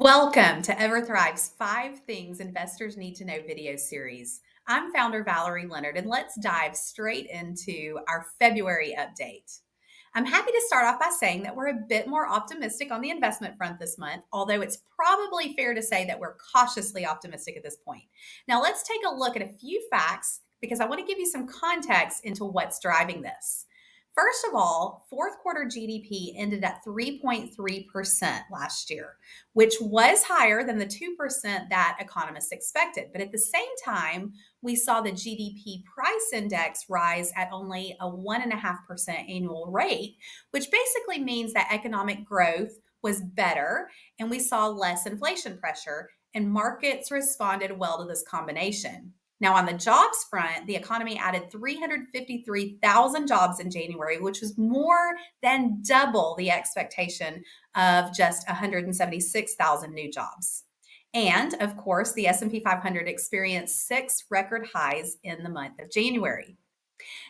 Welcome to EverThrive's 5 Things Investors Need to Know video series. I'm founder Valerie Leonard, and let's dive straight into our February update. I'm happy to start off by saying that we're a bit more optimistic on the investment front this month, although it's probably fair to say that we're cautiously optimistic at this point. Now, let's take a look at a few facts because I want to give you some context into what's driving this. First of all, fourth quarter GDP ended at 3.3% last year, which was higher than the 2% that economists expected. But at the same time, we saw the GDP price index rise at only a 1.5% annual rate, which basically means that economic growth was better and we saw less inflation pressure, and markets responded well to this combination. Now, on the jobs front, the economy added 353,000 jobs in January, which was more than double the expectation of just 176,000 new jobs. And of course, the S&P 500 experienced 6 record highs in the month of January.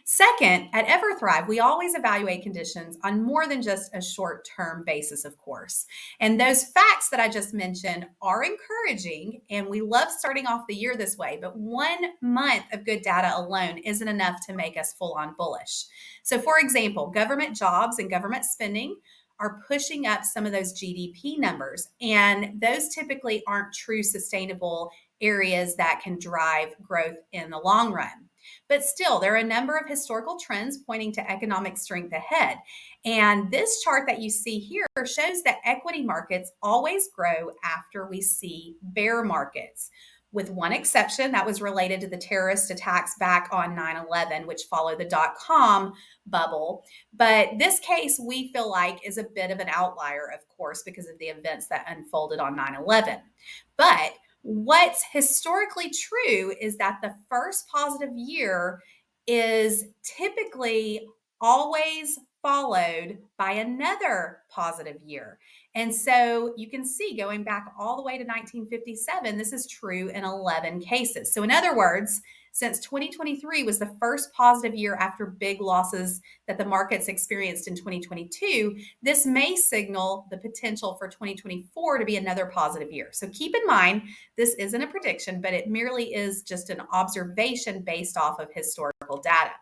Second, at EverThrive, we always evaluate conditions on more than just a short term basis, of course. And those facts that I just mentioned are encouraging, and we love starting off the year this way. But 1 month of good data alone isn't enough to make us full on bullish. So, for example, government jobs and government spending are pushing up some of those GDP numbers, and those typically aren't true sustainable areas that can drive growth in the long run. But still, there are a number of historical trends pointing to economic strength ahead. And this chart that you see here shows that equity markets always grow after we see bear markets, with one exception that was related to the terrorist attacks back on 9/11, which followed the dot-com bubble. But this case, we feel like, is a bit of an outlier, of course, because of the events that unfolded on 9/11. But what's historically true is that the first positive year is typically always followed by another positive year. And so you can see going back all the way to 1957, this is true in 11 cases. So, in other words, since 2023 was the first positive year after big losses that the markets experienced in 2022, this may signal the potential for 2024 to be another positive year. So keep in mind, this isn't a prediction, but it merely is just an observation based off of historical data.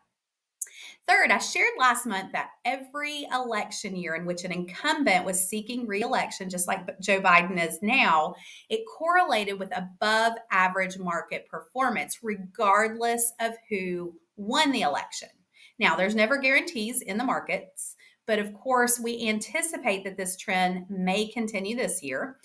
Third, I shared last month that every election year in which an incumbent was seeking re-election, just like Joe Biden is now, it correlated with above average market performance, regardless of who won the election. Now, there's never guarantees in the markets, but of course, we anticipate that this trend may continue this year.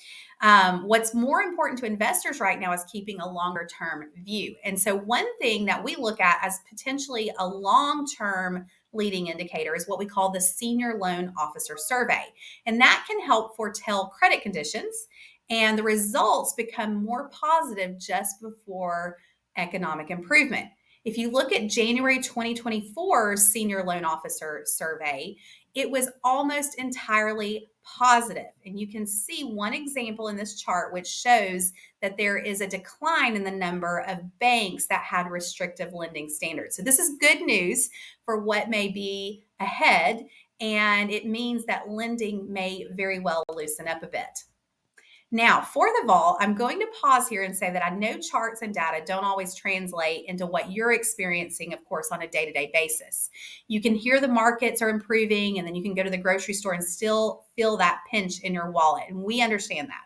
What's more important to investors right now is keeping a longer term view. And so, one thing that we look at as potentially a long term leading indicator is what we call the Senior Loan Officer Survey. And that can help foretell credit conditions, and the results become more positive just before economic improvement. If you look at January 2024's Senior Loan Officer Survey, it was almost entirely positive. And you can see one example in this chart, which shows that there is a decline in the number of banks that had restrictive lending standards. So this is good news for what may be ahead. And it means that lending may very well loosen up a bit. Now, fourth of all, I'm going to pause here and say that I know charts and data don't always translate into what you're experiencing, of course, on a day-to-day basis. You can hear the markets are improving, and then you can go to the grocery store and still feel that pinch in your wallet, and we understand that.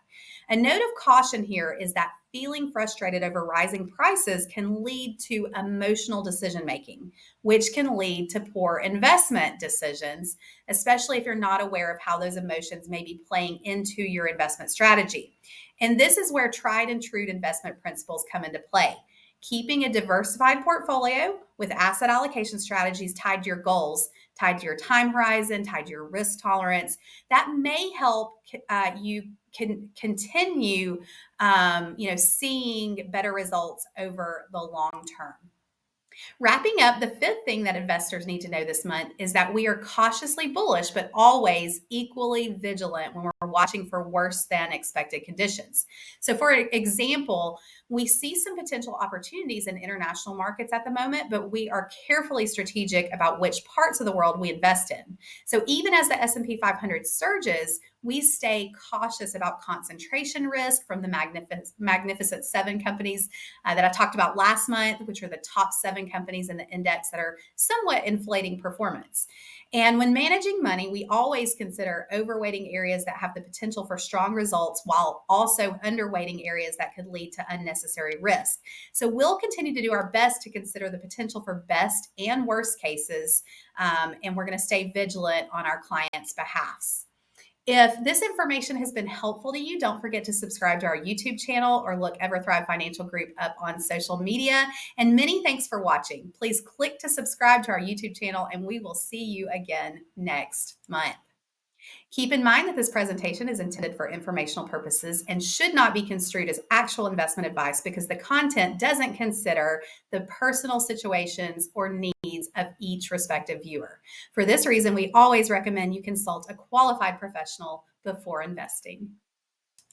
A note of caution here is that feeling frustrated over rising prices can lead to emotional decision making, which can lead to poor investment decisions, especially if you're not aware of how those emotions may be playing into your investment strategy. And this is where tried and true investment principles come into play. Keeping a diversified portfolio with asset allocation strategies tied to your goals, tied to your time horizon, tied to your risk tolerance, that may help you can continue seeing better results over the long term. Wrapping up, the fifth thing that investors need to know this month is that we are cautiously bullish, but always equally vigilant when we're watching for worse than expected conditions. So, for example, we see some potential opportunities in international markets at the moment, but we are carefully strategic about which parts of the world we invest in. So, even as the S&P 500 surges, we stay cautious about concentration risk from the magnificent seven companies that I talked about last month, which are the top seven companies in the index that are somewhat inflating performance. And when managing money, we always consider overweighting areas that have the potential for strong results while also underweighting areas that could lead to unnecessary risk. So we'll continue to do our best to consider the potential for best and worst cases, and we're going to stay vigilant on our clients' behalfs. If this information has been helpful to you, don't forget to subscribe to our YouTube channel or look EverThrive Financial Group up on social media. And many thanks for watching. Please click to subscribe to our YouTube channel, and we will see you again next month. Keep in mind that this presentation is intended for informational purposes and should not be construed as actual investment advice because the content doesn't consider the personal situations or needs of each respective viewer. For this reason, we always recommend you consult a qualified professional before investing.